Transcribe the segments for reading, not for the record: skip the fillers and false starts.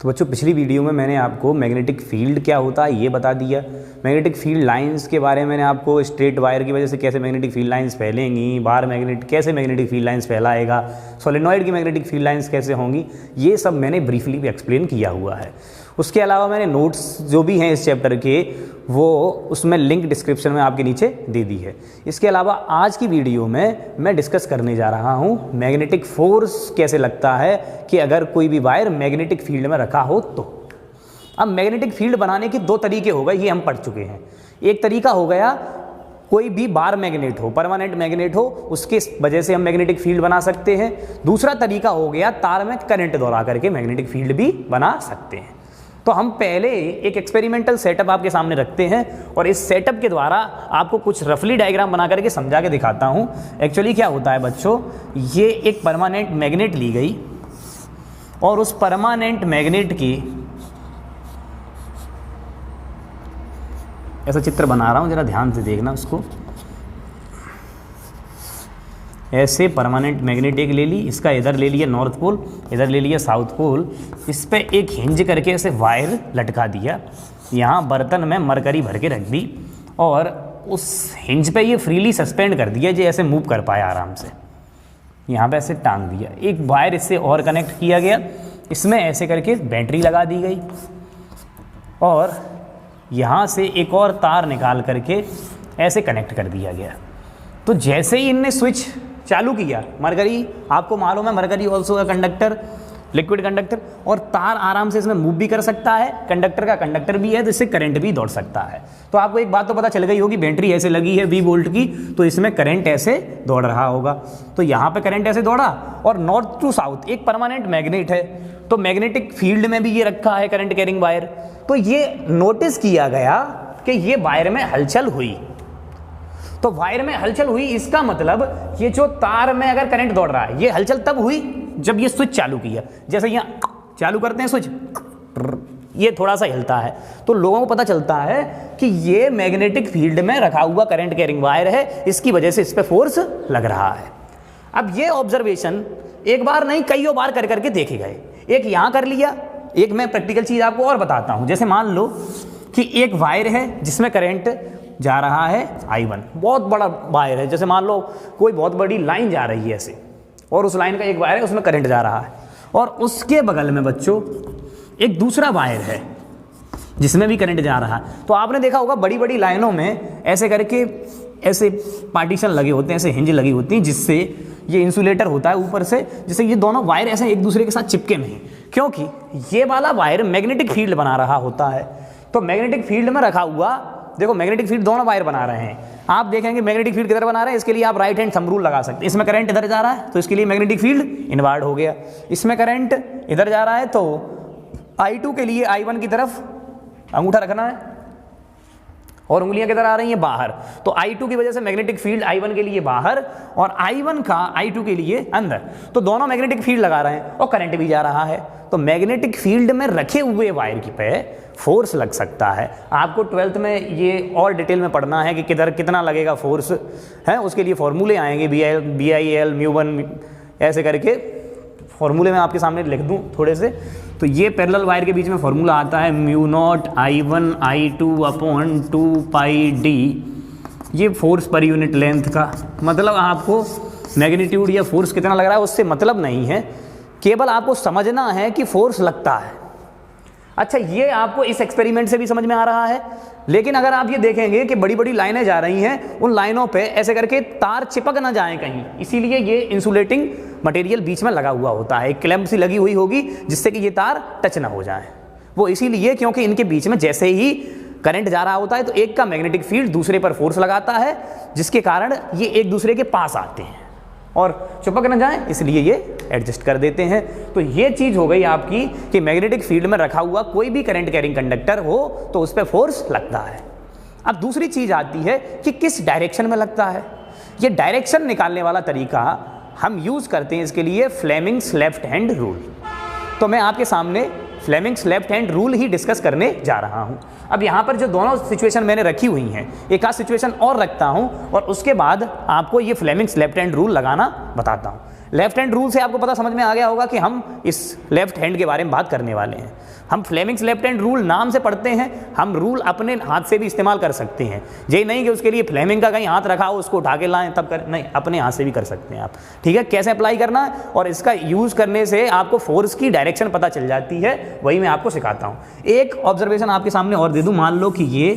तो बच्चों पिछली वीडियो में मैंने आपको मैग्नेटिक फील्ड क्या होता है ये बता दिया। मैग्नेटिक फील्ड लाइंस के बारे में मैंने आपको स्ट्रेट वायर की वजह से कैसे मैग्नेटिक फील्ड लाइंस फैलेंगी, बार मैग्नेट कैसे मैग्नेटिक फील्ड लाइंस फैलाएगा, सोलेनॉइड की मैग्नेटिक फील्ड लाइंस कैसे होंगी, ये सब मैंने ब्रीफली भी एक्सप्लेन किया हुआ है। उसके अलावा मैंने नोट्स जो भी हैं इस चैप्टर के वो उसमें लिंक डिस्क्रिप्शन में आपके नीचे दे दी है। इसके अलावा आज की वीडियो में मैं डिस्कस करने जा रहा हूँ मैग्नेटिक फोर्स कैसे लगता है कि अगर कोई भी वायर मैग्नेटिक फील्ड में रखा हो तो। अब मैग्नेटिक फील्ड बनाने के दो तरीके हो गए, ये हम पढ़ चुके हैं। एक तरीका हो गया कोई भी बार मैग्नेट हो, परमानेंट मैग्नेट हो, उसके वजह से हम मैग्नेटिक फील्ड बना सकते हैं। दूसरा तरीका हो गया तार में करंट दौड़ा करके मैग्नेटिक फील्ड भी बना सकते हैं। तो हम पहले एक एक्सपेरिमेंटल सेटअप आपके सामने रखते हैं और इस सेटअप के द्वारा आपको कुछ रफली डायग्राम बना करके समझा के दिखाता हूँ। एक्चुअली क्या होता है बच्चों, ये एक परमानेंट मैग्नेट ली गई और उस परमानेंट मैग्नेट की ऐसा चित्र बना रहा हूँ, जरा ध्यान से देखना उसको। ऐसे परमानेंट मैग्नेट एक ले ली, इसका इधर ले लिया नॉर्थ पोल, इधर ले लिया साउथ पोल, इस पे एक हिंज करके ऐसे वायर लटका दिया, यहाँ बर्तन में मरकरी भर के रख दी और उस हिंज पे ये फ्रीली सस्पेंड कर दिया, जो ऐसे मूव कर पाए आराम से। यहाँ पे ऐसे टांग दिया, एक वायर इससे और कनेक्ट किया गया, इसमें ऐसे करके बैटरी लगा दी गई और यहाँ से एक और तार निकाल करके ऐसे कनेक्ट कर दिया गया। तो जैसे ही इनने स्विच चालू किया, मरकरी आपको मालूम है मरकरी ऑल्सो है कंडक्टर, लिक्विड कंडक्टर, और तार आराम से इसमें मूव भी कर सकता है, कंडक्टर का कंडक्टर भी है तो इससे करंट भी दौड़ सकता है। तो आपको एक बात तो पता चल गई होगी, बैटरी ऐसे लगी है 20 वोल्ट की, तो इसमें करंट ऐसे दौड़ रहा होगा। तो यहाँ पे करंट ऐसे दौड़ा और नॉर्थ टू साउथ एक परमानेंट मैग्नेट है, तो मैग्नेटिक फील्ड में भी ये रखा है करंट कैरिंग वायर। तो ये नोटिस किया गया कि ये वायर में हलचल हुई। तो वायर में हलचल हुई, इसका मतलब ये जो तार में अगर करंट दौड़ रहा है, ये हलचल तब हुई जब ये स्विच चालू किया। जैसे यहाँ चालू करते हैं स्विच, ये थोड़ा सा हिलता है, तो लोगों को पता चलता है कि ये मैग्नेटिक फील्ड में रखा हुआ करंट कैरिंग वायर है, इसकी वजह से इस पे फोर्स लग रहा है। अब ये ऑब्जर्वेशन एक बार नहीं कई बार कर करके देखे गए। एक यहाँ कर लिया, एक मैं प्रैक्टिकल चीज आपको और बताता हूँ। जैसे मान लो कि एक वायर है जिसमें करंट जा रहा है I1, बहुत बड़ा वायर है। जैसे मान लो कोई बहुत बड़ी लाइन जा रही है ऐसे, और उस लाइन का एक वायर है उसमें करंट जा रहा है, और उसके बगल में बच्चों एक दूसरा वायर है जिसमें भी करंट जा रहा है। तो आपने देखा होगा बड़ी बड़ी लाइनों में ऐसे करके ऐसे पार्टीशन लगे होते हैं, ऐसे हिंज लगी होती हैं, जिससे ये इंसुलेटर होता है ऊपर से, जिससे ये दोनों वायर ऐसे एक दूसरे के साथ चिपके नहीं, क्योंकि ये वाला वायर मैग्नेटिक फील्ड बना रहा होता है। तो मैग्नेटिक फील्ड में रखा हुआ, देखो मैग्नेटिक फील्ड दोनों वायर बना रहे हैं, आप देखेंगे मैग्नेटिक फील्ड किधर बना रहे हैं, इसके लिए आप राइट हैंड थंब रूल लगा सकते हैं। इसमें करंट इधर जा रहा है तो इसके लिए मैग्नेटिक फील्ड इनवर्ड हो गया, इसमें करंट इधर जा रहा है तो I2 के लिए I1 की तरफ अंगूठा रखना है और उंगलियां किधर आ रही हैं बाहर। तो I2 की वजह से मैग्नेटिक फील्ड I1 के लिए बाहर और I1 का I2 के लिए अंदर, तो दोनों मैग्नेटिक फील्ड लगा रहे हैं और करंट भी जा रहा है। तो मैग्नेटिक फील्ड में रखे हुए वायर की पे फोर्स लग सकता है। आपको 12th में ये और डिटेल में पढ़ना है कि किधर कितना लगेगा फोर्स है, उसके लिए फॉर्मूले आएंगे, BIL μ1 ऐसे करके फॉर्मूले में आपके सामने लिख दूं थोड़े से। तो ये पैरेलल वायर के बीच में फॉर्मूला आता है μ0 I1 I2 अपॉन 2πd, ये फोर्स पर यूनिट लेंथ का। मतलब आपको मैग्नीट्यूड या फोर्स कितना लग रहा है उससे मतलब नहीं है, केवल आपको समझना है कि फोर्स लगता है। अच्छा, ये आपको इस एक्सपेरिमेंट से भी समझ में आ रहा है, लेकिन अगर आप ये देखेंगे कि बड़ी बड़ी लाइनें जा रही हैं, उन लाइनों पे ऐसे करके तार चिपक ना जाएं कहीं, इसीलिए ये इंसुलेटिंग मटेरियल बीच में लगा हुआ होता है, एक क्लैंप सी लगी हुई होगी जिससे कि ये तार टच ना हो जाए। वो इसीलिए क्योंकि इनके बीच में जैसे ही करंट जा रहा होता है तो एक का मैग्नेटिक फील्ड दूसरे पर फोर्स लगाता है, जिसके कारण ये एक दूसरे के पास आते हैं और चिपक न जाए, इसलिए ये एडजस्ट कर देते हैं। तो ये चीज़ हो गई आपकी कि मैग्नेटिक फील्ड में रखा हुआ कोई भी करंट कैरिंग कंडक्टर हो तो उस पर फोर्स लगता है। अब दूसरी चीज़ आती है कि किस डायरेक्शन में लगता है। ये डायरेक्शन निकालने वाला तरीका हम यूज़ करते हैं इसके लिए फ्लेमिंग्स लेफ्ट हैंड रूल। तो मैं आपके सामने फ्लेमिंग्स लेफ्ट हैंड रूल ही डिस्कस करने जा रहा हूँ। अब यहाँ पर जो दोनों सिचुएशन मैंने रखी हुई हैं, एक आध सिचुएशन और रखता हूँ और उसके बाद आपको ये फ्लेमिंग्स लेफ्ट हैंड रूल लगाना बताता हूँ। लेफ्ट हैंड रूल से आपको पता समझ में आ गया होगा कि हम इस लेफ्ट हैंड के बारे में बात करने वाले हैं। हम फ्लेमिंग्स लेफ्ट हैंड रूल नाम से पढ़ते हैं, हम रूल अपने हाथ से भी इस्तेमाल कर सकते हैं। ये नहीं कि उसके लिए फ्लेमिंग का कहीं हाथ रखा हो उसको उठा के लाएं तब कर, नहीं, अपने हाथ से भी कर सकते हैं आप। ठीक है, कैसे अप्लाई करना है और इसका यूज़ करने से आपको फोर्स की डायरेक्शन पता चल जाती है, वही मैं आपको सिखाता हूँ। एक ऑब्जर्वेशन आपके सामने और दे दूँ, मान लो कि ये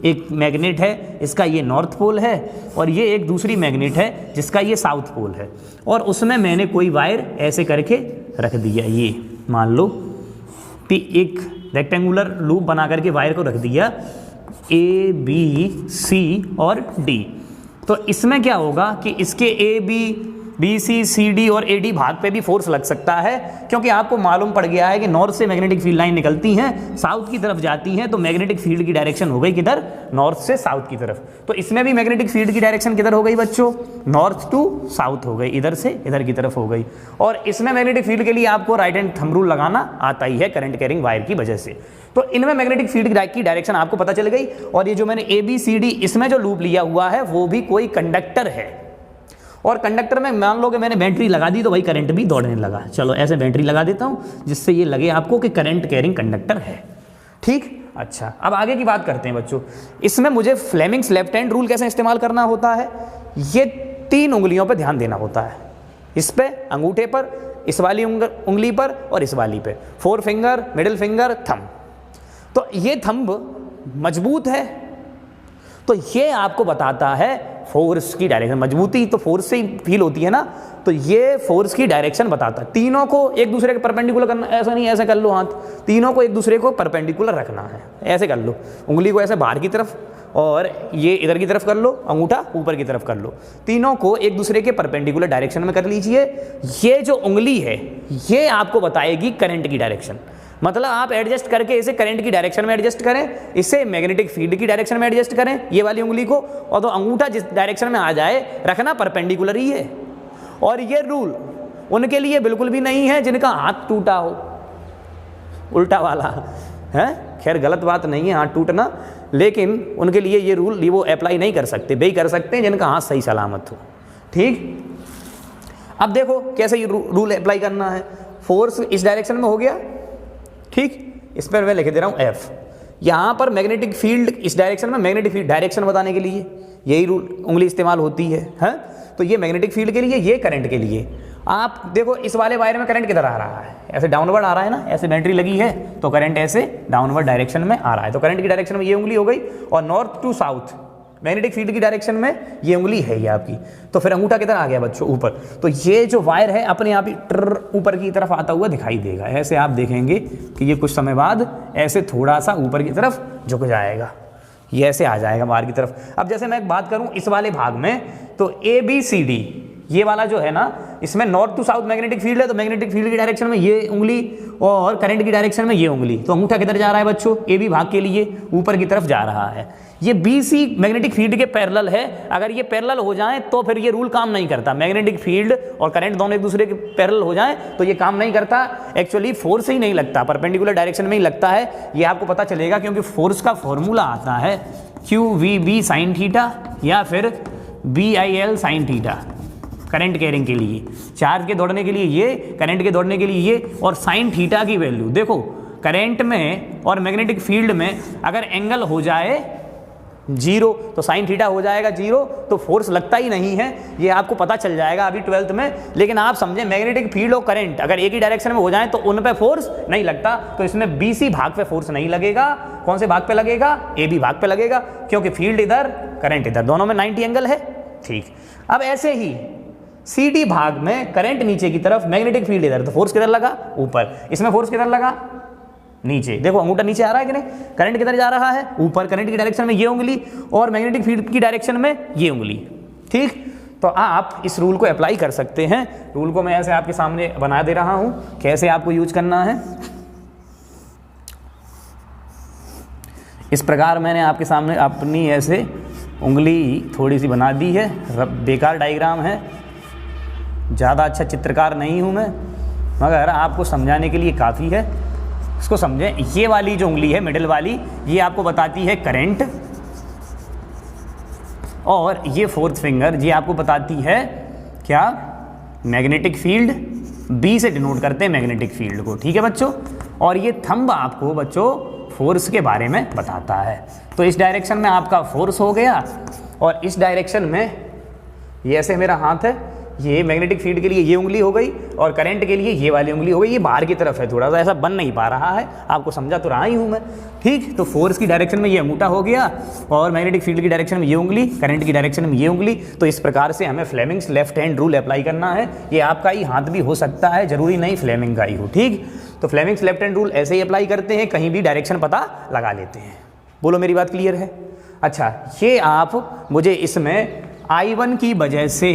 एक मैग्नेट है, इसका ये नॉर्थ पोल है और ये एक दूसरी मैग्नेट है जिसका ये साउथ पोल है, और उसमें मैंने कोई वायर ऐसे करके रख दिया। ये मान लो एक रेक्टेंगुलर लूप बना करके वायर को रख दिया A B C और D। तो इसमें क्या होगा कि इसके B C C D और A D भाग पे भी फोर्स लग सकता है, क्योंकि आपको मालूम पड़ गया है कि नॉर्थ से मैग्नेटिक फील्ड लाइन निकलती हैं, साउथ की तरफ जाती हैं, तो मैग्नेटिक फील्ड की डायरेक्शन हो गई किधर, नॉर्थ से साउथ की तरफ। तो इसमें भी मैग्नेटिक फील्ड की डायरेक्शन किधर हो गई बच्चों, नॉर्थ टू साउथ हो गई, इधर से इधर की तरफ हो गई। और इसमें मैग्नेटिक फील्ड के लिए आपको राइट हैंड थंब रूल लगाना आता ही है करंट कैरिंग वायर की वजह से। तो इनमें मैग्नेटिक फील्ड की डायरेक्शन आपको पता चल गई। और ये जो मैंने ABCD इसमें जो लूप लिया हुआ है वो भी कोई कंडक्टर है, और कंडक्टर में मान लो कि मैंने बैटरी लगा दी तो भाई करंट भी दौड़ने लगा। चलो ऐसे बैटरी लगा देता हूं जिससे ये लगे आपको कि करंट कैरिंग कंडक्टर है। ठीक, अच्छा, अब आगे की बात करते हैं बच्चों। इसमें मुझे फ्लेमिंग्स लेफ्ट हैंड रूल कैसे इस्तेमाल करना होता है, ये 3 उंगलियों पर ध्यान देना होता है। इस पे अंगूठे पर, इस वाली उंगली पर और इस वाली पे, 4 फिंगर, मिडिल फिंगर, थंब। तो ये थंब मजबूत है तो ये आपको बताता है फोर्स की डायरेक्शन। मजबूती तो फोर्स से ही फील होती है ना, तो ये फोर्स की डायरेक्शन बताता है। तीनों को एक दूसरे के परपेंडिकुलर करना, ऐसा नहीं ऐसे कर लो हाथ, तीनों को एक दूसरे को परपेंडिकुलर रखना है। ऐसे कर लो, उंगली को ऐसे बाहर की तरफ और ये इधर की तरफ कर लो, अंगूठा ऊपर की तरफ कर लो, तीनों को एक दूसरे के परपेंडिकुलर डायरेक्शन में कर लीजिए। ये जो उंगली है ये आपको बताएगी करंट की डायरेक्शन। मतलब आप एडजस्ट करके इसे करंट की डायरेक्शन में एडजस्ट करें, इसे मैग्नेटिक फील्ड की डायरेक्शन में एडजस्ट करें, ये वाली उंगली को, और तो अंगूठा जिस डायरेक्शन में आ जाए रखना परपेंडिकुलर ही है। और ये रूल उनके लिए बिल्कुल भी नहीं है जिनका हाथ टूटा हो, उल्टा वाला है। खैर गलत बात नहीं है हाथ टूटना, लेकिन उनके लिए ये रूल वो अप्लाई नहीं कर सकते, वही कर सकते हैं जिनका हाथ सही सलामत हो। ठीक, अब देखो कैसे ये रूल अप्लाई करना है। फोर्स इस डायरेक्शन में हो गया, ठीक, इस पर मैं लिख दे रहा हूँ F। यहाँ पर मैग्नेटिक फील्ड इस डायरेक्शन में, मैग्नेटिक फील्ड डायरेक्शन बताने के लिए यही रूल उंगली इस्तेमाल होती है, हैं? तो ये मैग्नेटिक फील्ड के लिए, ये करंट के लिए। आप देखो इस वाले वायर में करंट किधर आ रहा है, ऐसे डाउनवर्ड आ रहा है ना, ऐसे बैटरी लगी है तो करंट ऐसे डाउनवर्ड डायरेक्शन में आ रहा है। तो करंट की डायरेक्शन में ये उंगली हो गई, और north to south magnetic field की डायरेक्शन में ये उंगली है ये आपकी। तो फिर अंगूठा किधर आ गया बच्चों, ऊपर। तो ये जो वायर है अपने आप ही ऊपर की तरफ आता हुआ दिखाई देगा। ऐसे आप देखेंगे कि ये कुछ समय बाद ऐसे थोड़ा सा ऊपर की तरफ झुक जाएगा, ये ऐसे आ जाएगा बाहर की तरफ। अब जैसे मैं एक बात करूं इस वाले भाग में, तो ABCD ये वाला जो है ना, इसमें north to south magnetic field है, तो मैग्नेटिक फील्ड की डायरेक्शन में ये उंगली और करंट की डायरेक्शन में ये उंगली। तो अंगूठा किधर जा रहा है बच्चों, AB भाग के लिए ऊपर की तरफ जा रहा है। ये BC मैग्नेटिक फील्ड के पैरेलल है, अगर ये पैरेलल हो जाए तो फिर ये रूल काम नहीं करता। मैग्नेटिक फील्ड और करंट दोनों एक दूसरे के पैरेलल हो जाए तो ये काम नहीं करता। एक्चुअली फोर्स ही नहीं लगता, परपेंडिकुलर डायरेक्शन में ही लगता है। ये आपको पता चलेगा क्योंकि फोर्स का फॉर्मूला आता है QVB साइन थीटा या फिर BIL sine theta. Current carrying के लिए, चार्ज के दौड़ने के लिए ये, करंट के दौड़ने के लिए ये, और साइन थीटा की वैल्यू देखो, करंट में और मैग्नेटिक फील्ड में अगर एंगल हो जाए 0 तो साइन थीटा हो जाएगा 0, तो फोर्स लगता ही नहीं है। ये आपको पता चल जाएगा अभी 12th में। लेकिन आप समझें मैग्नेटिक फील्ड और करंट अगर एक ही डायरेक्शन में हो जाए तो उन पे फोर्स नहीं लगता। तो इसमें BC भाग पे फोर्स नहीं लगेगा। कौन से भाग पे लगेगा, AB भाग पे लगेगा, क्योंकि फील्ड इधर करंट इधर, दोनों में 90 एंगल है। ठीक, अब ऐसे ही CD भाग में करंट नीचे की तरफ, मैग्नेटिक फील्ड इधर, तो फोर्स किधर लगा, ऊपर। इसमें फोर्स किधर लगा, नीचे। देखो अंगूठा नीचे आ रहा है कि नहीं, करंट किधर जा रहा है, ऊपर। करंट की डायरेक्शन में ये उंगली और मैग्नेटिक फील्ड की डायरेक्शन में ये उंगली। ठीक, तो आप इस रूल को अप्लाई कर सकते हैं। रूल को मैं ऐसे आपके सामने बना दे रहा हूं, कैसे आपको यूज करना है। इस प्रकार मैंने आपके सामने अपनी ऐसे उंगली थोड़ी सी बना दी है। बेकार डायग्राम है, ज़्यादा अच्छा चित्रकार नहीं हूँ मैं, मगर आपको समझाने के लिए काफ़ी है। इसको समझें। ये वाली जो उंगली है मिडिल वाली, ये आपको बताती है करंट, और ये 4th फिंगर ये आपको बताती है क्या, मैग्नेटिक फील्ड, बी से डिनोट करते हैं मैग्नेटिक फील्ड को, ठीक है बच्चों। और ये थंब आपको बच्चों फोर्स के बारे में बताता है। तो इस डायरेक्शन में आपका फोर्स हो गया, और इस डायरेक्शन में ये ऐसे मेरा हाथ है, ये मैग्नेटिक फील्ड के लिए ये उंगली हो गई, और करंट के लिए ये वाली उंगली हो गई। ये बाहर की तरफ है, थोड़ा सा ऐसा बन नहीं पा रहा है, आपको समझा तो रहा ही हूँ मैं, ठीक। तो फोर्स की डायरेक्शन में ये अंगूठा हो गया, और मैग्नेटिक फील्ड की डायरेक्शन में ये उंगली, करंट की डायरेक्शन में ये उंगली। तो इस प्रकार से हमें Fleming's left hand rule apply करना है। ये आपका ही हाथ भी हो सकता है, जरूरी नहीं फ्लेमिंग का ही हो, ठीक। तो फ्लेमिंग्स लेफ्ट हैंड रूल ऐसे ही अप्लाई करते हैं, कहीं भी डायरेक्शन पता लगा लेते हैं। बोलो मेरी बात क्लियर है? अच्छा, ये आप मुझे इसमें I1 की वजह से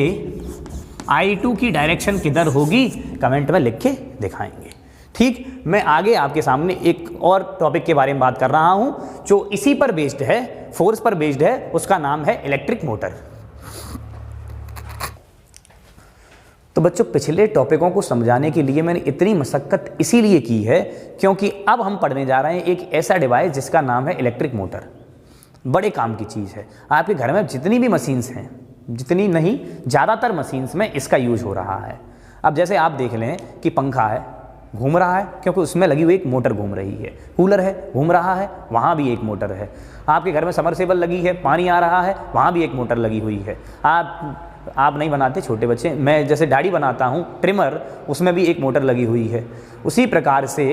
I2 की डायरेक्शन किधर होगी कमेंट में लिख के दिखाएंगे, ठीक। मैं आगे आपके सामने एक और टॉपिक के बारे में बात कर रहा हूं जो इसी पर बेस्ड है, फोर्स पर बेस्ड है, उसका नाम है इलेक्ट्रिक मोटर। तो बच्चों पिछले टॉपिकों को समझाने के लिए मैंने इतनी मशक्कत इसीलिए की है क्योंकि अब हम पढ़ने जा रहे हैं एक ऐसा डिवाइस जिसका नाम है इलेक्ट्रिक मोटर। बड़े काम की चीज़ है। आपके घर में जितनी भी मशीन्स हैं, जितनी नहीं ज़्यादातर मशीन्स में इसका यूज हो रहा है। अब जैसे आप देख लें कि पंखा है, घूम रहा है क्योंकि उसमें लगी हुई एक मोटर घूम रही है। कूलर है, घूम रहा है, वहाँ भी एक मोटर है। आपके घर में समरसेबल लगी है, पानी आ रहा है, वहाँ भी एक मोटर लगी हुई है। आप नहीं बनाते, छोटे बच्चे, मैं जैसे दाढ़ी बनाता हूँ, ट्रिमर, उसमें भी एक मोटर लगी हुई है। उसी प्रकार से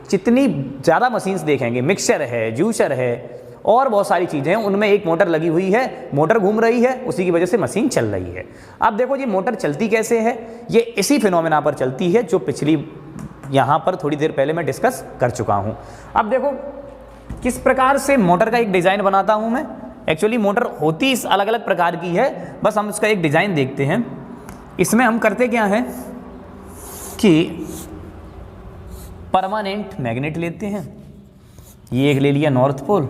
जितनी ज़्यादा मशीन्स देखेंगे, मिक्सचर है, जूसर है, और बहुत सारी चीज़ें हैं, उनमें एक मोटर लगी हुई है, मोटर घूम रही है, उसी की वजह से मशीन चल रही है। अब देखो ये मोटर चलती कैसे है, ये इसी फिनोमेना पर चलती है जो पिछली यहाँ पर थोड़ी देर पहले मैं डिस्कस कर चुका हूँ। अब देखो किस प्रकार से मोटर का एक डिज़ाइन बनाता हूँ मैं। एक्चुअली मोटर होती इस अलग अलग प्रकार की है, बस हम इसका एक डिज़ाइन देखते हैं। इसमें हम करते क्या है कि परमानेंट मैग्नेट लेते हैं, ये एक ले लिया नॉर्थ पोल,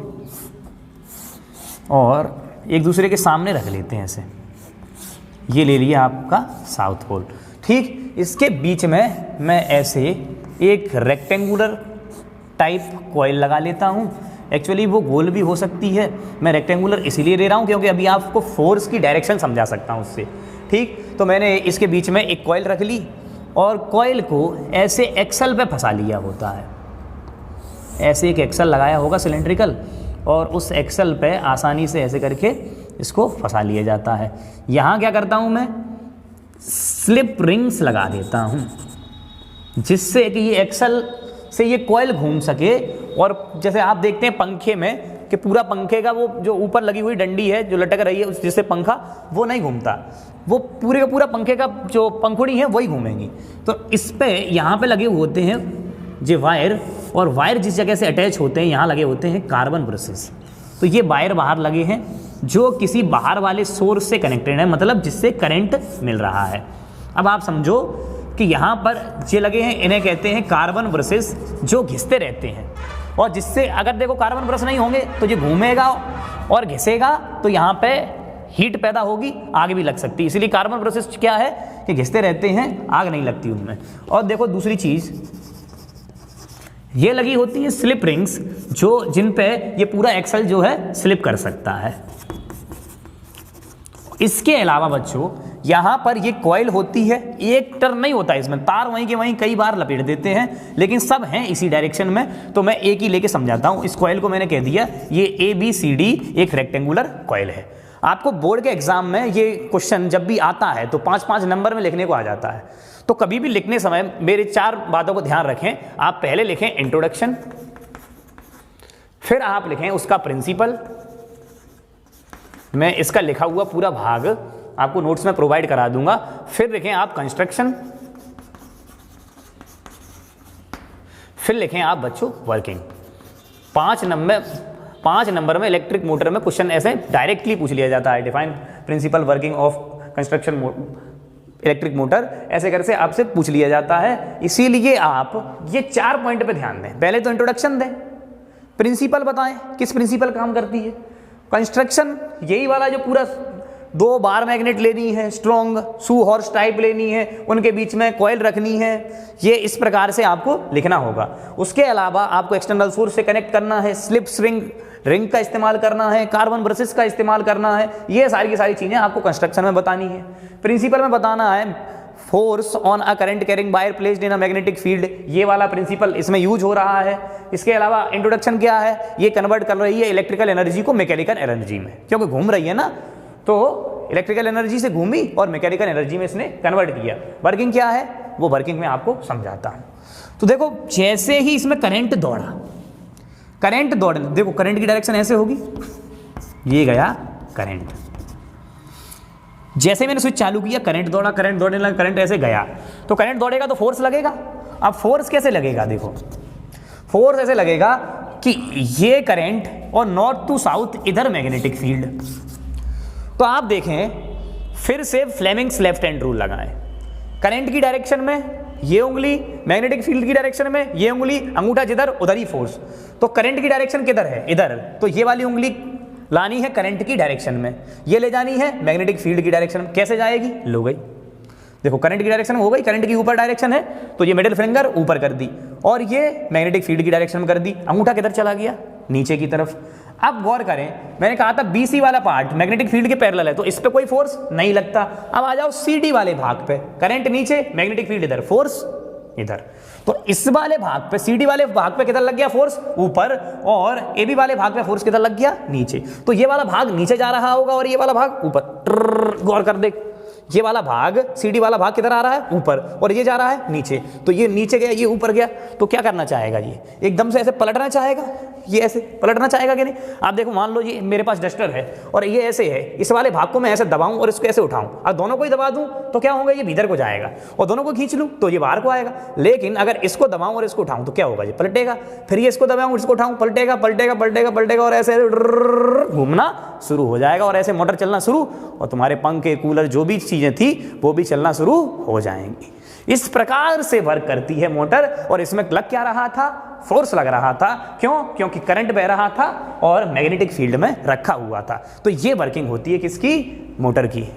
और एक दूसरे के सामने रख लेते हैं ऐसे, ये ले लिया आपका साउथ पोल, ठीक। इसके बीच में मैं ऐसे एक रेक्टेंगुलर टाइप कॉइल लगा लेता हूँ। एक्चुअली वो गोल भी हो सकती है, मैं रेक्टेंगुलर इसीलिए ले रहा हूँ क्योंकि अभी आपको फोर्स की डायरेक्शन समझा सकता हूँ उससे, ठीक। तो मैंने इसके बीच में एक कॉइल रख ली और कॉइल को ऐसे एक्सल पे फंसा लिया होता है। ऐसे एक एक्सल लगाया होगा सिलेंड्रिकल, और उस एक्सल पे आसानी से ऐसे करके इसको फंसा लिया जाता है। यहाँ क्या करता हूँ मैं, स्लिप रिंग्स लगा देता हूँ जिससे कि ये एक्सल से ये कॉइल घूम सके। और जैसे आप देखते हैं पंखे में कि पूरा पंखे का वो जो ऊपर लगी हुई डंडी है जो लटक रही है जिससे पंखा, वो नहीं घूमता, वो पूरे का पूरा पंखे का जो पंखुड़ी है वही घूमेंगी। तो इस पे यहाँ पे लगे होते हैं ये वायर, और वायर जिस जगह से अटैच होते हैं यहाँ लगे होते हैं कार्बन ब्रशेस। तो ये वायर बाहर लगे हैं जो किसी बाहर वाले सोर्स से कनेक्टेड है, मतलब जिससे करंट मिल रहा है। अब आप समझो कि यहाँ पर ये लगे हैं, इन्हें कहते हैं कार्बन ब्रशेस, जो घिसते रहते हैं, और जिससे अगर देखो कार्बन ब्रश नहीं होंगे तो ये घूमेगा और घिसेगा, तो यहाँ पे हीट पैदा होगी, आग भी लग सकती है। इसीलिए कार्बन ब्रशेस क्या है कि घिसते रहते हैं, आग नहीं लगती उनमें। और देखो दूसरी चीज़ ये लगी होती है स्लिप रिंग्स, जो जिन पे ये पूरा एक्सल जो है स्लिप कर सकता है। इसके अलावा बच्चों यहाँ पर ये कॉइल होती है, एक टर्न नहीं होता है इसमें, तार वहीं के वहीं कई बार लपेट देते हैं, लेकिन सब हैं इसी डायरेक्शन में। तो मैं एक ही लेके समझाता हूँ। इस कॉइल को मैंने कह दिया ये ABCD एक रेक्टेंगुलर कॉइल है। आपको बोर्ड के एग्जाम में ये क्वेश्चन जब भी आता है तो 5-5 नंबर में लिखने को आ जाता है। तो कभी भी लिखने समय मेरे 4 बातों को ध्यान रखें। आप पहले लिखें इंट्रोडक्शन, फिर आप लिखें उसका प्रिंसिपल। मैं इसका लिखा हुआ पूरा भाग आपको नोट्स में प्रोवाइड करा दूंगा। फिर लिखें आप कंस्ट्रक्शन, फिर लिखें आप बच्चों वर्किंग। 5 नंबर में इलेक्ट्रिक मोटर में क्वेश्चन ऐसे डायरेक्टली पूछ लिया जाता है। Define principle working of construction electric motor, ऐसे करके आपसे पूछ लिया जाता है। इसीलिए आप ये 4 पॉइंट पे ध्यान दें। पहले तो इंट्रोडक्शन दें, प्रिंसिपल बताएं किस प्रिंसिपल काम करती है, कंस्ट्रक्शन यही वाला जो पूरा 2 बार मैग्नेट लेनी है, स्ट्रॉन्ग शू हॉर्स टाइप लेनी है, उनके बीच में कॉइल रखनी है, ये इस प्रकार से आपको लिखना होगा। उसके अलावा आपको एक्सटर्नल सोर्स से कनेक्ट करना है, स्लिप रिंग का इस्तेमाल करना है, कार्बन ब्रशेस का इस्तेमाल करना है। ये सारी की सारी चीज़ें आपको कंस्ट्रक्शन में बतानी है। प्रिंसिपल में बताना है force on a current carrying wire placed in a magnetic field, ये वाला प्रिंसिपल इसमें यूज हो रहा है। इसके अलावा इंट्रोडक्शन क्या है, ये कन्वर्ट कर रही है इलेक्ट्रिकल एनर्जी को मैकेनिकल एनर्जी में, क्योंकि घूम रही है ना, तो इलेक्ट्रिकल एनर्जी से घूमी और मैकेनिकल एनर्जी में इसने कन्वर्ट किया। वर्किंग क्या है वो वर्किंग में आपको समझाता हूं। तो देखो जैसे ही इसमें करंट दौड़ा, करंट दौड़ने, देखो करंट की डायरेक्शन ऐसे होगी, ये गया करंट, जैसे मैंने स्विच चालू किया करंट दौड़ा, करंट दौड़ने लगा, करंट ऐसे गया, तो करंट दौड़ेगा तो फोर्स लगेगा। अब फोर्स कैसे लगेगा, देखो फोर्स ऐसे लगेगा कि ये करंट और नॉर्थ टू साउथ इधर मैग्नेटिक फील्ड। तो आप देखें फिर से फ्लेमिंग्स लेफ्ट हैंड रूल लगाएं, करंट की डायरेक्शन में ये उंगली, मैग्नेटिक फील्ड की डायरेक्शन में ये उंगली, अंगूठा जिधर उधर ही फोर्स। तो करंट की डायरेक्शन किधर है, इधर, तो ये वाली उंगली लानी है करंट की डायरेक्शन में, ये ले जानी है मैग्नेटिक फील्ड की डायरेक्शन में। कैसे जाएगी, लो गई, देखो करंट की डायरेक्शन हो गई, करंट की ऊपर डायरेक्शन है तो ये मिडिल फिंगर ऊपर कर दी और ये मैग्नेटिक फील्ड की डायरेक्शन में कर दी, अंगूठा किधर चला गया, नीचे की तरफ। अब गौर करें, मैंने कहा था BC वाला पार्ट मैग्नेटिक फील्ड के पैरेलल है तो इस पे कोई फोर्स नहीं लगता। अब आ जाओ CD वाले भाग पे, करंट नीचे, मैग्नेटिक फील्ड इधर, फोर्स इधर, तो इस वाले भाग पे, CD वाले भाग पे किधर लग गया फोर्स, ऊपर, और AB वाले भाग पे फोर्स किधर लग गया, नीचे। तो ये वाला भाग नीचे जा रहा होगा और ये वाला भाग ऊपर। गौर कर देख, ये वाला भाग CD वाला भाग किधर आ रहा है, ऊपर, और ये जा रहा है नीचे, तो ये नीचे गया, ये ऊपर गया, तो क्या करना चाहेगा, ये एकदम से ऐसे पलटना चाहेगा, ये ऐसे पलटना चाहेगा कि नहीं। आप देखो मान लो ये मेरे पास डस्टर है और ये ऐसे है, इस वाले भाग को मैं ऐसे दबाऊं और इसको ऐसे उठाऊं, अब दोनों को ही दबा दूं तो क्या होगा, ये भीतर को जाएगा, और दोनों को खींच लूं तो ये बाहर को आएगा। लेकिन अगर इसको दबाऊं और इसको उठाऊं तो क्या होगा, ये पलटेगा, फिर ये इसको दबाऊं इसको उठाऊं, पलटेगा पलटेगा पलटेगा पलटेगा और ऐसे घूमना शुरू हो जाएगा और ऐसे मोटर चलना शुरू, और तुम्हारे पंखे, कूलर, जो भी चीजें थी वो भी चलना शुरू हो जाएंगी। इस प्रकार से वर्क करती है मोटर, और इसमें लग क्या रहा था, फोर्स लग रहा था। क्यों, क्योंकि करंट बह रहा था और मैग्नेटिक फील्ड में रखा हुआ था। तो ये वर्किंग होती है किसकी, मोटर की।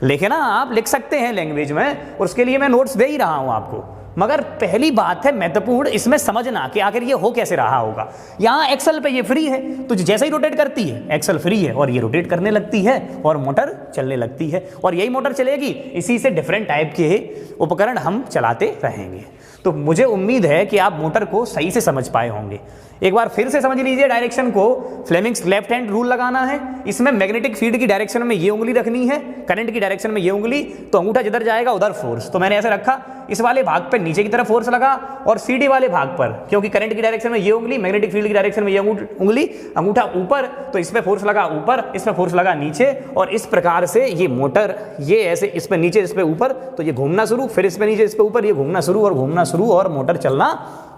लेकिन ना आप लिख सकते हैं लैंग्वेज में, और उसके लिए मैं नोट्स दे ही रहा हूं आपको, मगर पहली बात है महत्वपूर्ण इसमें समझना कि आखिर ये हो कैसे रहा होगा। यहाँ एक्सल पे ये फ्री है तो जैसे ही रोटेट करती है, एक्सल फ्री है और ये रोटेट करने लगती है और मोटर चलने लगती है, और यही मोटर चलेगी। इसी से डिफरेंट टाइप के उपकरण हम चलाते रहेंगे। तो मुझे उम्मीद है कि आप मोटर को सही से समझ पाए होंगे। एक बार फिर से समझ लीजिए डायरेक्शन को, फ्लेमिंग्स लेफ्ट हैंड रूल लगाना है। इसमें मैग्नेटिक फील्ड की डायरेक्शन में ये उंगली रखनी है, करंट की डायरेक्शन में ये उंगली, तो अंगूठा जिधर जाएगा उधर फोर्स। तो मैंने ऐसे रखा, इस वाले भाग पर नीचे की तरफ फोर्स लगा, और CD वाले भाग पर, क्योंकि करंट की डायरेक्शन में ये उंगली, मैग्नेटिक फील्ड की डायरेक्शन में ये उंगली, अंगूठा ऊपर, तो इस पे फोर्स लगा ऊपर, इस पे फोर्स लगा नीचे, और इस प्रकार से ये मोटर ये ऐसे इस पे नीचे, इस पे ऊपर, तो ये घूमना शुरू, फिर इस पे नीचे, इस पे ऊपर, ये घूमना शुरू और घूमना शुरू, और मोटर चलना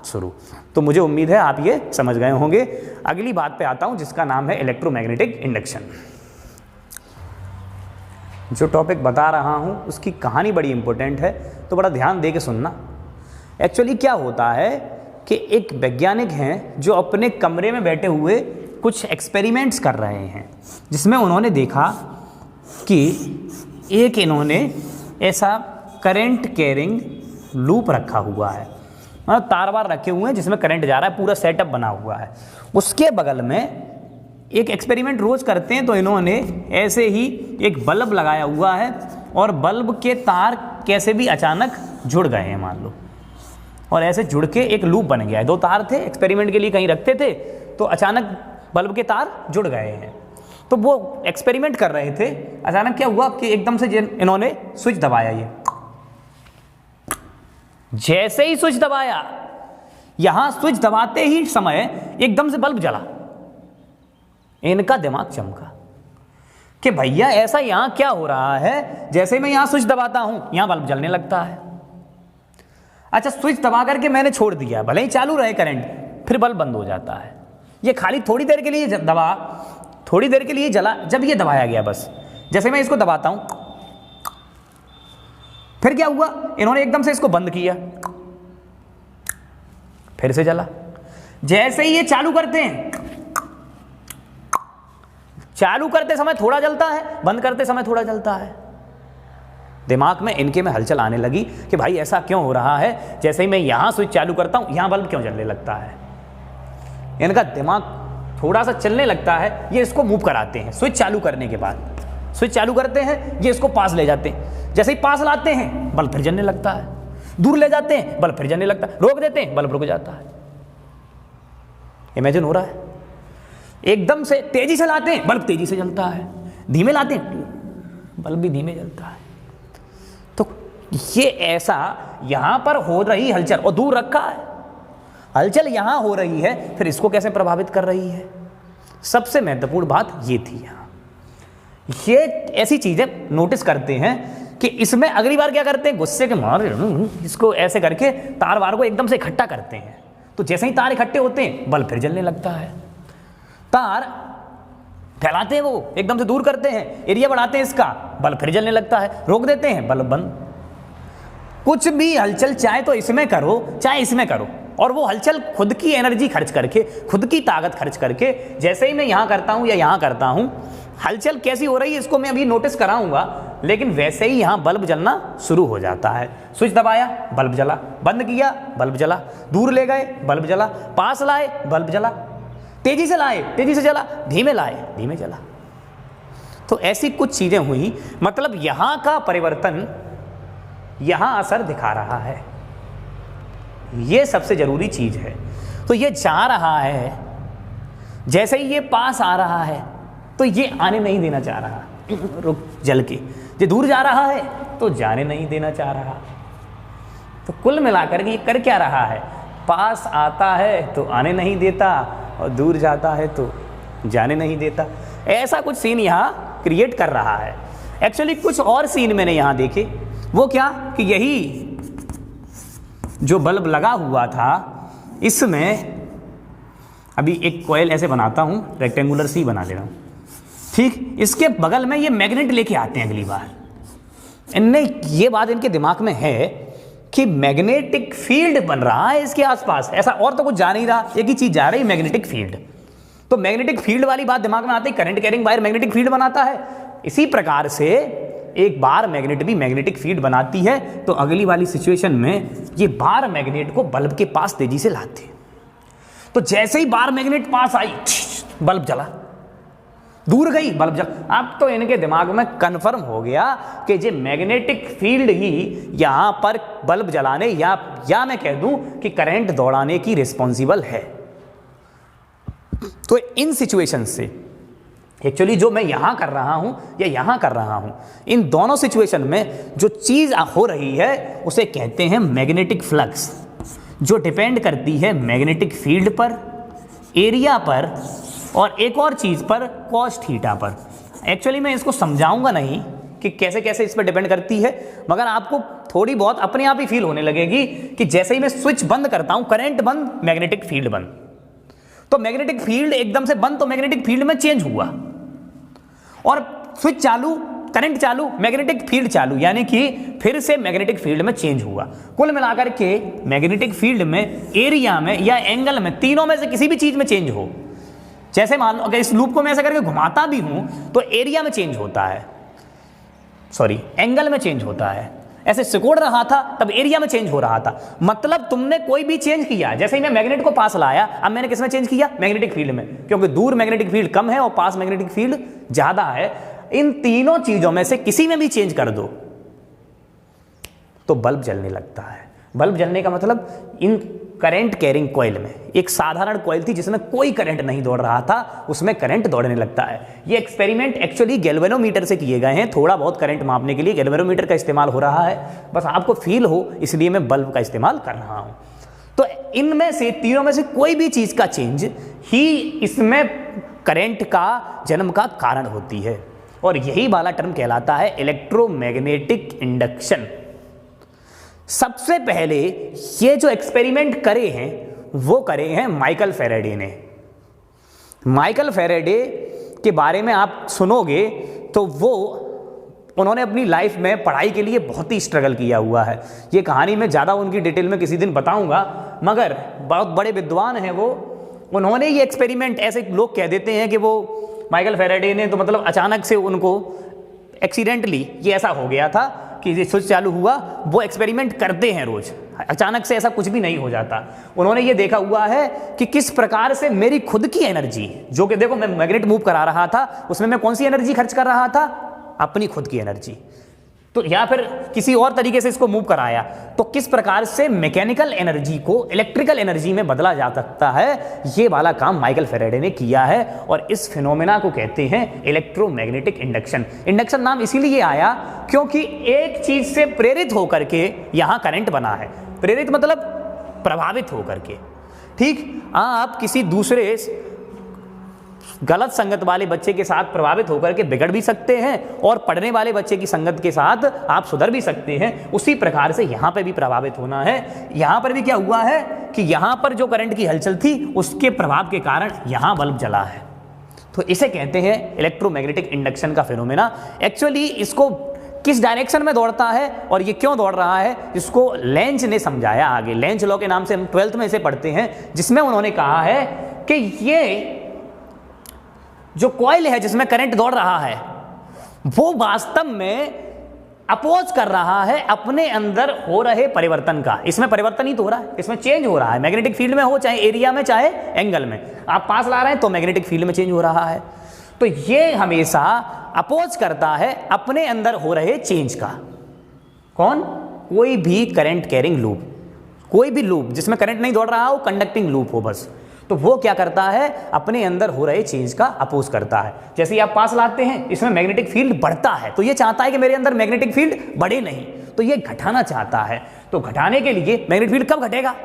शुरू। तो मुझे उम्मीद है आप ये समझ गए होंगे। अगली बात पे आता हूं जिसका नाम है इलेक्ट्रोमैग्नेटिक इंडक्शन। जो टॉपिक बता रहा हूं उसकी कहानी बड़ी इंपॉर्टेंट है, तो बड़ा ध्यान दे के सुनना। एक्चुअली क्या होता है कि एक वैज्ञानिक हैं जो अपने कमरे में बैठे हुए कुछ एक्सपेरिमेंट्स कर रहे हैं, जिसमें उन्होंने देखा कि एक इन्होंने ऐसा करंट कैरिंग लूप रखा हुआ है, मतलब तार वार रखे हुए हैं जिसमें करंट जा रहा है, पूरा सेटअप बना हुआ है। उसके बगल में एक एक्सपेरिमेंट रोज करते हैं, तो इन्होंने ऐसे ही एक बल्ब लगाया हुआ है, और बल्ब के तार कैसे भी अचानक जुड़ गए हैं मान लो, और ऐसे जुड़ के एक लूप बन गया है। दो तार थे, एक्सपेरिमेंट के लिए कहीं रखते थे, तो अचानक बल्ब के तार जुड़ गए हैं। तो वो एक्सपेरिमेंट कर रहे थे, अचानक क्या हुआ कि एकदम से इन्होंने स्विच दबाया, ये जैसे ही स्विच दबाया, यहां स्विच दबाते ही समय एकदम से बल्ब जला। इनका दिमाग चमका कि भैया ऐसा यहां क्या हो रहा है, जैसे मैं यहां स्विच दबाता हूं यहां बल्ब जलने लगता है। अच्छा, स्विच दबा करके मैंने छोड़ दिया, भले ही चालू रहे करंट, फिर बल्ब बंद हो जाता है। ये खाली थोड़ी देर के लिए दबा, थोड़ी देर के लिए जला, जब ये दबाया गया बस, जैसे मैं इसको दबाता हूं, फिर क्या हुआ, इन्होंने एकदम से इसको बंद किया, फिर से जला। जैसे ही ये चालू करते हैं, चालू करते समय थोड़ा जलता है, बंद करते समय थोड़ा जलता है। दिमाग में इनके में हलचल आने लगी कि भाई ऐसा क्यों हो रहा है, जैसे ही मैं यहां स्विच चालू करता हूं यहां बल्ब क्यों जलने लगता है। इनका दिमाग थोड़ा सा चलने लगता है, ये इसको मूव कराते हैं स्विच चालू करने के बाद। स्विच चालू करते हैं, ये इसको पास ले जाते हैं, जैसे ही पास लाते हैं बल्ब फिर जलने लगता है, दूर ले जाते हैं बल्ब फिर जलने लगता है, रोक देते हैं बल्ब रुक जाता है। इमेजिन हो रहा है? एकदम से तेजी से लाते हैं बल्ब तेजी से जलता है, धीमे लाते हैं बल्ब भी धीमे जलता है। तो ये ऐसा यहां पर हो रही हलचल, और दूर रखा है, हलचल यहां हो रही है, फिर इसको कैसे प्रभावित कर रही है? सबसे महत्वपूर्ण बात ये थी। यहां ये ऐसी चीजें नोटिस करते हैं कि इसमें अगली बार क्या करते हैं, गुस्से के मारे इसको ऐसे करके तार वार को एकदम से इकट्ठा करते हैं। तो जैसे ही तार इकट्ठे होते हैं बल्ब फिर जलने लगता है। तार फैलाते हैं, वो एकदम से दूर करते हैं, एरिया बढ़ाते हैं इसका, बल्ब फिर जलने लगता है, रोक देते हैं बल्ब बंद। कुछ भी हलचल चाहे तो इसमें करो चाहे इसमें करो, और वो हलचल खुद की एनर्जी खर्च करके, खुद की ताकत खर्च करके, जैसे ही मैं यहां करता हूं या यहां करता हूं, हलचल कैसी हो रही है इसको मैं अभी नोटिस कराऊंगा, लेकिन वैसे ही यहां बल्ब जलना शुरू हो जाता है। स्विच दबाया बल्ब जला, बंद किया बल्ब जला, दूर ले गए बल्ब जला, पास लाए बल्ब जला, तेजी से लाए तेजी से जला, धीमे लाए धीमे जला। तो ऐसी कुछ चीजें हुई, मतलब यहां का परिवर्तन यहां असर दिखा रहा है, ये सबसे जरूरी चीज है। तो ये जा रहा है, जैसे ही ये पास आ रहा है तो ये आने नहीं देना चाह रहा, रुक जल के, ये दूर जा रहा है तो जाने नहीं देना चाह रहा। तो कुल मिलाकर के ये कर क्या रहा है, पास आता है तो आने नहीं देता, और दूर जाता है तो जाने नहीं देता। ऐसा कुछ सीन यहाँ क्रिएट कर रहा है। एक्चुअली कुछ और सीन मैंने यहाँ देखे, वो क्या कि यही जो बल्ब लगा हुआ था, इसमें अभी एक कॉइल ऐसे बनाता हूँ, रेक्टेंगुलर सी बना ले रहा हूँ, ठीक, इसके बगल में ये मैग्नेट लेके आते हैं अगली बार। इनने ये बात इनके दिमाग में है कि मैग्नेटिक फील्ड बन रहा है इसके आसपास, ऐसा और तो कुछ जा नहीं रहा, एक ही चीज जा रही है, मैग्नेटिक फील्ड। तो मैग्नेटिक फील्ड वाली बात दिमाग में आती है, current carrying wire magnetic field बनाता है। इसी प्रकार से एक बार मैग्नेट भी मैग्नेटिक फील्ड बनाती है, तो अगली वाली सिचुएशन में ये बार मैग्नेट को बल्ब के पास तेजी से लाते हैं। तो जैसे ही बार मैग्नेट पास आई बल्ब जला, दूर गई बल्ब जल। अब तो इनके दिमाग में कंफर्म हो गया कि ये मैग्नेटिक फील्ड ही यहां पर बल्ब जलाने या मैं कह दूं कि करंट दौड़ाने की रिस्पॉन्सिबल है। तो इन सिचुएशन से एक्चुअली जो मैं यहां कर रहा हूं या यहां कर रहा हूं, इन दोनों सिचुएशन में जो चीज हो रही है उसे कहते हैं मैग्नेटिक फ्लक्स, जो डिपेंड करती है मैग्नेटिक फील्ड पर, एरिया पर, और एक और चीज पर, कॉस थीटा पर। एक्चुअली मैं इसको समझाऊंगा नहीं कि कैसे कैसे इस पर डिपेंड करती है, मगर आपको थोड़ी बहुत अपने आप ही फील होने लगेगी कि जैसे ही मैं स्विच बंद करता हूं, करंट बंद, मैग्नेटिक फील्ड बंद। तो मैग्नेटिक फील्ड एकदम से बंद, तो मैग्नेटिक फील्ड में चेंज हुआ, और स्विच चालू, करंट चालू, मैग्नेटिक फील्ड चालू, यानी कि फिर से मैग्नेटिक फील्ड में चेंज हुआ। कुल मिलाकर के मैग्नेटिक फील्ड में, एरिया में या एंगल में, तीनों में से किसी भी चीज में चेंज हो, जैसे मान लो अगर इस लूप को मैं ऐसे करके घुमाता भी हूं तो एरिया में चेंज होता है, सॉरी एंगल में चेंज होता है। ऐसे सिकोड़ रहा था तब एरिया में चेंज हो रहा था। मतलब तुमने कोई भी चेंज किया, जैसे ही मैं मैग्नेट को पास लाया, अब मैंने किस में चेंज किया, मैग्नेटिक फील्ड में, क्योंकि दूर मैग्नेटिक फील्ड कम है और पास मैग्नेटिक फील्ड ज्यादा है। इन तीनों चीजों में से किसी में भी चेंज कर दो तो बल्ब जलने लगता है। बल्ब जलने का मतलब इन करंट कैरिंग कॉइल में, एक साधारण कॉइल थी जिसमें कोई करंट नहीं दौड़ रहा था, उसमें करंट दौड़ने लगता है। ये एक्सपेरिमेंट एक्चुअली गैल्वेनोमीटर से किए गए हैं, थोड़ा बहुत करंट मापने के लिए गैल्वेनोमीटर का इस्तेमाल हो रहा है, बस आपको फील हो इसलिए मैं बल्ब का इस्तेमाल कर रहा हूं। तो इनमें से तीनों में से कोई भी चीज का चेंज ही इसमें करंट का जन्म का कारण होती है, और यही वाला टर्म कहलाता है इलेक्ट्रोमैग्नेटिक इंडक्शन। सबसे पहले ये जो एक्सपेरिमेंट करे हैं वो करे हैं माइकल फैराडे ने। माइकल फैराडे के बारे में आप सुनोगे तो उन्होंने अपनी लाइफ में पढ़ाई के लिए बहुत ही स्ट्रगल किया हुआ है। ये कहानी मैं ज़्यादा उनकी डिटेल में किसी दिन बताऊंगा, मगर बहुत बड़े विद्वान हैं वो। उन्होंने ये एक्सपेरिमेंट, ऐसे लोग कह देते हैं कि वो माइकल फैराडे ने तो मतलब अचानक से उनको एक्सीडेंटली ये ऐसा हो गया था कि ये स्विच चालू हुआ। वो एक्सपेरिमेंट करते हैं रोज, अचानक से ऐसा कुछ भी नहीं हो जाता। उन्होंने ये देखा हुआ है कि किस प्रकार से मेरी खुद की एनर्जी, जो कि देखो मैं मैग्नेट मूव करा रहा था, उसमें मैं कौन सी एनर्जी खर्च कर रहा था, अपनी खुद की एनर्जी। तो या फिर किसी और तरीके से इसको मूव कराया तो किस प्रकार से मैकेनिकल एनर्जी को इलेक्ट्रिकल एनर्जी में बदला जा सकता है, ये वाला काम माइकल फैराडे ने किया है। और इस फिनोमेना को कहते हैं इलेक्ट्रोमैग्नेटिक इंडक्शन। इंडक्शन नाम इसीलिए आया क्योंकि एक चीज से प्रेरित होकर के यहां करंट बना है। प्रेरित मतलब प्रभावित होकर के। ठीक, आप किसी दूसरे गलत संगत वाले बच्चे के साथ प्रभावित होकर के बिगड़ भी सकते हैं और पढ़ने वाले बच्चे की संगत के साथ आप सुधर भी सकते हैं। उसी प्रकार से यहाँ पे भी प्रभावित होना है। यहाँ पर भी क्या हुआ है कि यहाँ पर जो करंट की हलचल थी उसके प्रभाव के कारण यहाँ बल्ब जला है। तो इसे कहते हैं इलेक्ट्रोमैग्नेटिक इंडक्शन का फिनोमेना। एक्चुअली इसको किस डायरेक्शन में दौड़ता है और ये क्यों दौड़ रहा है, इसको लेंज ने समझाया आगे। लेंज लॉ के नाम से हम 12th में इसे पढ़ते हैं, जिसमें उन्होंने कहा है कि ये जो कॉइल है जिसमें करंट दौड़ रहा है वो वास्तव में अपोज कर रहा है अपने अंदर हो रहे परिवर्तन का। इसमें परिवर्तन ही तो हो रहा है, इसमें चेंज हो रहा है। मैग्नेटिक फील्ड में हो, चाहे एरिया में चाहे एंगल में, आप पास ला रहे हैं तो मैग्नेटिक फील्ड में चेंज हो रहा है। तो ये हमेशा अपोज करता है अपने अंदर हो रहे चेंज का। कौन? कोई भी करंट कैरिंग लूप, कोई भी लूप जिसमें करंट नहीं दौड़ रहा हो, कंडक्टिंग लूप हो बस, तो वो क्या करता है, अपने अंदर हो रहे चेंज का अपोज करता है। जैसे ही आप पास लाते हैं, इसमें मैग्नेटिक फील्ड बढ़ता है तो ये चाहता है कि मेरे अंदर मैग्नेटिक फील्ड बढ़े नहीं, तो ये घटाना चाहता है। तो घटाने के लिए मैग्नेटिक फील्ड कब घटेगा?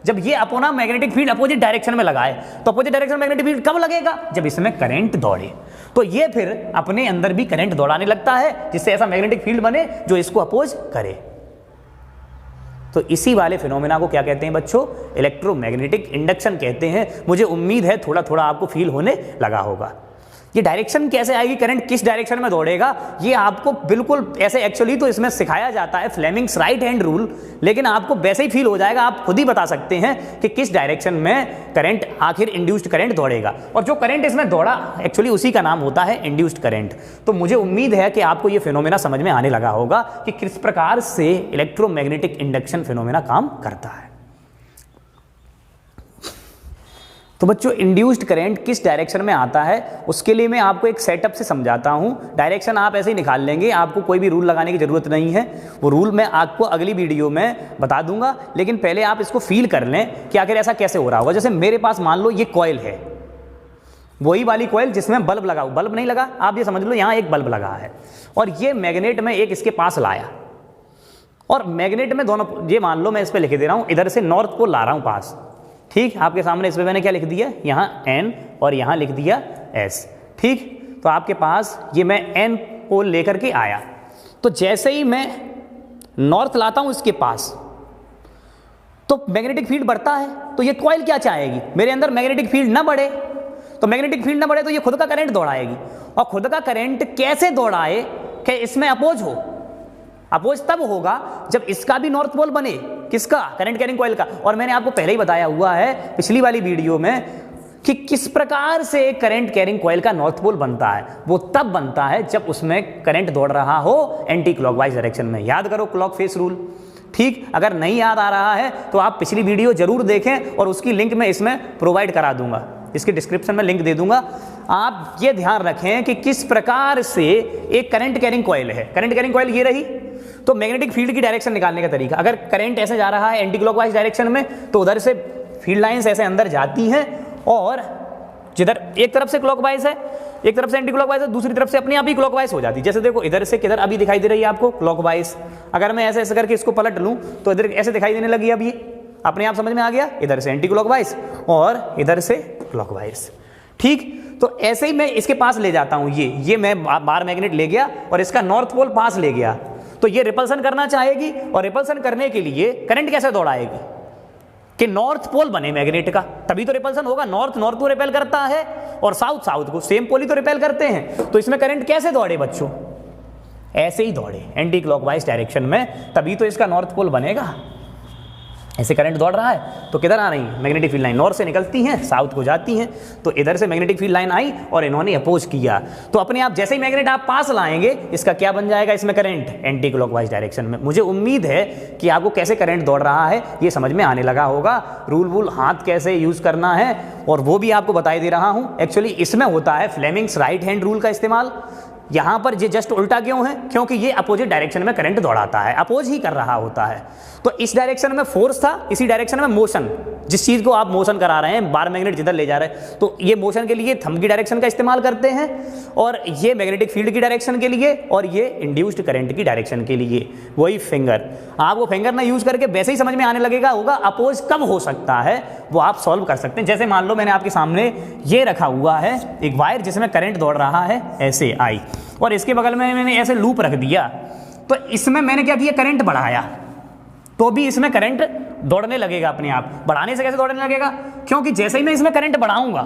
जब ये अपना मैग्नेटिक फील्ड अपोजिट डायरेक्शन में लगाए। तो अपोजिट डायरेक्शन में मैग्नेटिक फील्ड कब लगेगा? जब इसमें करंट दौड़े। तो ये फिर अपने अंदर भी करंट दौड़ाने लगता है, जिससे ऐसा मैग्नेटिक फील्ड बने जो इसको अपोज करे। तो इसी वाले फिनोमेना को क्या कहते हैं बच्चों? इलेक्ट्रोमैग्नेटिक इंडक्शन कहते हैं। मुझे उम्मीद है थोड़ा थोड़ा आपको फील होने लगा होगा। ये डायरेक्शन कैसे आएगी, करंट किस डायरेक्शन में दौड़ेगा, ये आपको बिल्कुल ऐसे एक्चुअली तो इसमें सिखाया जाता है फ्लेमिंग्स राइट हैंड रूल, लेकिन आपको वैसे ही फील हो जाएगा। आप खुद ही बता सकते हैं कि किस डायरेक्शन में करंट, आखिर इंड्यूस्ड करंट दौड़ेगा। और जो करंट इसमें दौड़ा एक्चुअली उसी का नाम होता है इंड्यूस्ड करंट। तो मुझे उम्मीद है कि आपको ये फिनोमेना समझ में आने लगा होगा कि किस प्रकार से इलेक्ट्रोमैग्नेटिक इंडक्शन फिनोमेना काम करता है। तो बच्चों, इंड्यूस्ड करंट किस डायरेक्शन में आता है उसके लिए मैं आपको एक सेटअप से समझाता हूं। डायरेक्शन आप ऐसे ही निकाल लेंगे, आपको कोई भी रूल लगाने की जरूरत नहीं है। वो रूल मैं आपको अगली वीडियो में बता दूंगा, लेकिन पहले आप इसको फील कर लें कि आखिर ऐसा कैसे हो रहा होगा। जैसे मेरे पास मान लो ये कॉइल है, वही वाली कॉइल जिसमें बल्ब लगा, बल्ब नहीं लगा, आप ये समझ लो यहाँ एक बल्ब लगा है और ये मैग्नेट में एक इसके पास लाया और मैग्नेट में दोनों, ये मान लो मैं इस पर लिख दे रहा हूँ, इधर से नॉर्थ पोल ला रहा हूँ पास। ठीक, आपके सामने इस पे मैंने क्या लिख दिया, यहाँ N और यहाँ लिख दिया S। ठीक, तो आपके पास ये मैं N पोल लेकर के आया, तो जैसे ही मैं नॉर्थ लाता हूँ इसके पास तो मैग्नेटिक फील्ड बढ़ता है। तो ये कॉइल क्या चाहेगी, मेरे अंदर मैग्नेटिक फील्ड ना बढ़े। तो मैग्नेटिक फील्ड ना बढ़े तो ये खुद का करंट दौड़ाएगी, और खुद का करंट कैसे दौड़ाए कि इसमें अपोज हो। अपोज तब होगा जब इसका भी नॉर्थ पोल बने, किसका, करंट कैरिंग कॉइल का। और मैंने आपको पहले ही बताया हुआ है पिछली वाली वीडियो में कि किस प्रकार से करंट कैरिंग कॉइल का नॉर्थ पोल बनता है। वो तब बनता है जब उसमें करंट दौड़ रहा हो एंटी क्लॉकवाइज डायरेक्शन में। याद करो क्लॉक फेस रूल। ठीक, अगर नहीं याद आ रहा है तो आप पिछली वीडियो जरूर देखें और उसकी लिंक मैं इसमें प्रोवाइड करा दूंगा, इसके डिस्क्रिप्शन में लिंक दे दूंगा। आप ये ध्यान रखें कि किस प्रकार से एक करंट कैरिंग कॉइल है। करंट कैरिंग कॉइल ये रही, तो मैग्नेटिक फील्ड की डायरेक्शन निकालने का तरीका, अगर करंट ऐसे जा रहा है एंटी क्लॉकवाइज डायरेक्शन में तो उधर से फील्ड लाइंस ऐसे अंदर जाती हैं और जिधर एक तरफ से क्लॉकवाइज है, एक तरफ से एंटी क्लॉकवाइज है, दूसरी तरफ से अपने आप ही क्लॉकवाइज हो जाती है। जैसे देखो इधर से किधर अभी दिखाई दे रही है आपको, क्लॉकवाइज। अगर मैं ऐसे ऐसे करके इसको पलट लूं तो इधर ऐसे दिखाई देने लगी, अब ये अपने आप समझ में आ गया, इधर से एंटी क्लॉकवाइज और इधर से क्लॉकवाइज। ठीक, तो ऐसे ही मैं इसके पास ले जाता हूं, ये मैं बार मैग्नेट ले गया और इसका नॉर्थ पोल पास ले गया, तो ये रिपल्सन करना चाहेगी और रिपल्सन करने के लिए करंट कैसे दौड़ाएगी कि नॉर्थ पोल बने मैग्नेट का, तभी तो रिपल्सन होगा। नॉर्थ को रिपेल करता है और साउथ को, सेम पोल ही तो रिपेल करते हैं। तो इसमें करंट कैसे दौड़े बच्चों, ऐसे ही दौड़े एंटी क्लॉकवाइज डायरेक्शन में, तभी तो इसका नॉर्थ पोल बनेगा। ऐसे करंट दौड़ रहा है तो किधर आ रही है मैग्नेटिक फील्ड लाइन, नॉर्थ से निकलती हैं साउथ को जाती हैं। तो इधर से मैग्नेटिक फील्ड लाइन आई और इन्होंने अपोज किया, तो अपने आप जैसे ही मैग्नेट आप पास लाएंगे इसका क्या बन जाएगा, इसमें करंट एंटी क्लॉकवाइज डायरेक्शन में। मुझे उम्मीद है कि आपको कैसे करंट दौड़ रहा है ये समझ में आने लगा होगा। रूल हाथ कैसे यूज करना है और वो भी आपको बताई दे रहा हूं। एक्चुअली इसमें होता है फ्लेमिंग्स राइट हैंड रूल का इस्तेमाल। यहाँ पर ये जस्ट उल्टा क्यों है? क्योंकि ये अपोजिट डायरेक्शन में करंट दौड़ाता है, अपोज ही कर रहा होता है। तो इस डायरेक्शन में फोर्स था, इसी डायरेक्शन में मोशन, जिस चीज़ को आप मोशन करा रहे हैं, बार मैग्नेट जिधर ले जा रहे हैं, तो ये मोशन के लिए थंब की डायरेक्शन का इस्तेमाल करते हैं, और ये मैग्नेटिक फील्ड की डायरेक्शन के लिए, और ये इंड्यूस्ड करंट की डायरेक्शन के लिए। वही फिंगर, आप वो फिंगर ना यूज करके वैसे ही समझ में आने लगेगा होगा अपोज कब हो सकता है, वो आप सॉल्व कर सकते हैं। जैसे मान लो मैंने आपके सामने ये रखा हुआ है एक वायर जिसमें करंट दौड़ रहा है ऐसे आई, और इसके बगल में मैंने ऐसे लूप रख दिया, तो इसमें मैंने क्या किया, करंट बढ़ाया, तो भी इसमें करंट दौड़ने लगेगा अपने आप। बढ़ाने से कैसे दौड़ने लगेगा? क्योंकि जैसे ही मैं इसमें करंट बढ़ाऊंगा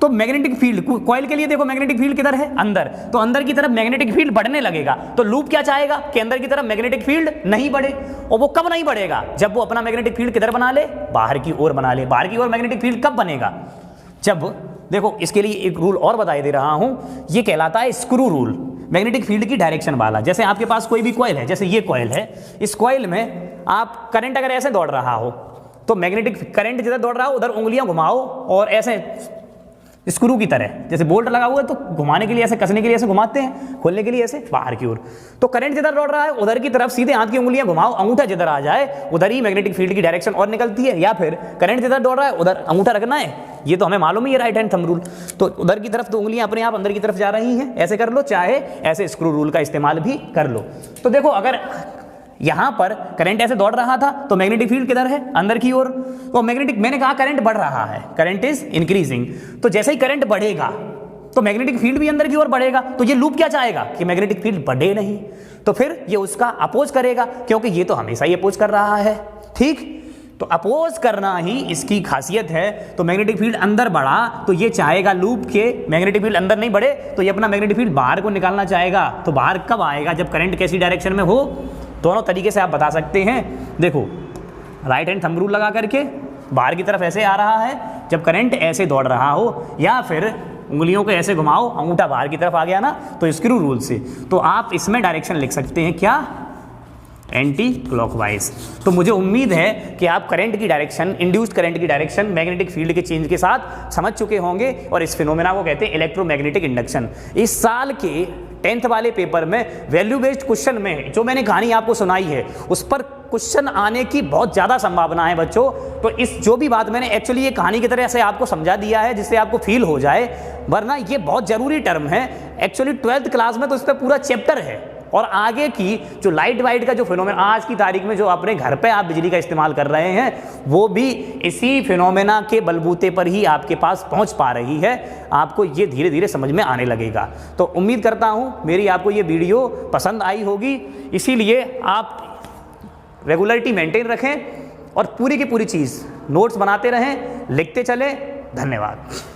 तो मैग्नेटिक फील्ड, कॉइल के लिए देखो मैग्नेटिक फील्ड किधर है, अंदर, तो अंदर की तरफ मैग्नेटिक फील्ड बढ़ने लगेगा। तो लूप क्या चाहेगा कि अंदर की तरफ मैग्नेटिक फील्ड नहीं बढ़े, और वो कब नहीं बढ़ेगा? जब वो अपना मैग्नेटिक फील्ड किधर बना ले, बाहर की ओर बना ले। बाहर की ओर मैग्नेटिक फील्ड कब बनेगा? जब, देखो इसके लिए एक रूल और बता दे रहा हूं, ये कहलाता है स्क्रू रूल, मैग्नेटिक फील्ड की डायरेक्शन वाला। जैसे आपके पास कोई भी कॉइल है, जैसे ये कॉइल है, इस कॉइल में आप करंट अगर ऐसे दौड़ रहा हो तो मैग्नेटिक करंट जिधर दौड़ रहा हो उधर उंगलियां घुमाओ, और ऐसे स्क्रू की तरह, जैसे बोल्ट लगा हुआ है तो घुमाने के लिए ऐसे, कसने के लिए ऐसे घुमाते हैं, खोलने के लिए ऐसे बाहर की ओर। तो करंट जिधर दौड़ रहा है उधर की तरफ सीधे हाथ की उंगलियां घुमाओ, अंगूठा जिधर आ जाए उधर ही मैग्नेटिक फील्ड की डायरेक्शन और निकलती है। या फिर करंट जिधर दौड़ रहा है उधर अंगूठा रखना है, ये तो हमें मालूम ही है, राइट हैंड थंब रूल। तो उधर की तरफ तो उंगलियां अपने आप अंदर की तरफ जा रही हैं, ऐसे कर लो, चाहे ऐसे स्क्रू रूल का इस्तेमाल भी कर लो। तो देखो अगर यहां पर करंट ऐसे दौड़ रहा था तो मैग्नेटिक फील्ड किधर है, अंदर की ओर, तो मैग्नेटिक, मैंने कहा करंट बढ़ रहा है, करंट इज इंक्रीजिंग, तो जैसे ही करंट बढ़ेगा तो मैग्नेटिक फील्ड भी अंदर की ओर बढ़ेगा। तो ये लूप क्या चाहेगा कि मैग्नेटिक फील्ड बढ़े नहीं, तो फिर ये उसका अपोज करेगा, क्योंकि ये तो हमेशा ही अपोज कर रहा है, ठीक। तो अपोज करना ही इसकी खासियत है। तो मैग्नेटिक फील्ड अंदर बढ़ा तो ये चाहेगा लूप के मैग्नेटिक फील्ड अंदर नहीं बढ़े, तो ये अपना मैग्नेटिक फील्ड बाहर को निकालना चाहेगा। तो बाहर कब आएगा? जब करंट कैसी डायरेक्शन में हो। दोनों तरीके से आप बता सकते हैं। देखो राइट हैंड थंब रूल लगा करके बाहर की तरफ ऐसे आ रहा है जब करंट ऐसे दौड़ रहा हो, या फिर उंगलियों को ऐसे घुमाओ, अंगूठा बाहर की तरफ आ गया ना, तो स्क्रू रूल से। तो आप इसमें डायरेक्शन लिख सकते हैं क्या, एंटी क्लॉकवाइज। तो मुझे उम्मीद है कि आप करंट की डायरेक्शन, इंड्यूस्ड करंट की डायरेक्शन मैग्नेटिक फील्ड के चेंज के साथ समझ चुके होंगे, और इस फिनोमेना को कहते हैं इलेक्ट्रोमैग्नेटिक इंडक्शन। इस साल के 10th वाले पेपर में वैल्यू बेस्ड क्वेश्चन में जो मैंने कहानी आपको सुनाई है उस पर क्वेश्चन आने की बहुत ज़्यादा संभावना है बच्चों। तो इस जो भी बात मैंने एक्चुअली ये कहानी की तरह से आपको समझा दिया है जिससे आपको फील हो जाए, वरना ये बहुत ज़रूरी टर्म है एक्चुअली 12th क्लास में, तो इस पर पूरा चैप्टर है। और आगे की जो लाइट वाइट का जो फिनोमेना आज की तारीख में जो अपने घर पे आप बिजली का इस्तेमाल कर रहे हैं, वो भी इसी फिनोमेना के बलबूते पर ही आपके पास पहुंच पा रही है। आपको ये धीरे धीरे समझ में आने लगेगा। तो उम्मीद करता हूं मेरी आपको ये वीडियो पसंद आई होगी, इसीलिए आप रेगुलरिटी मेंटेन रखें और पूरी की पूरी चीज़ नोट्स बनाते रहें, लिखते चलें। धन्यवाद।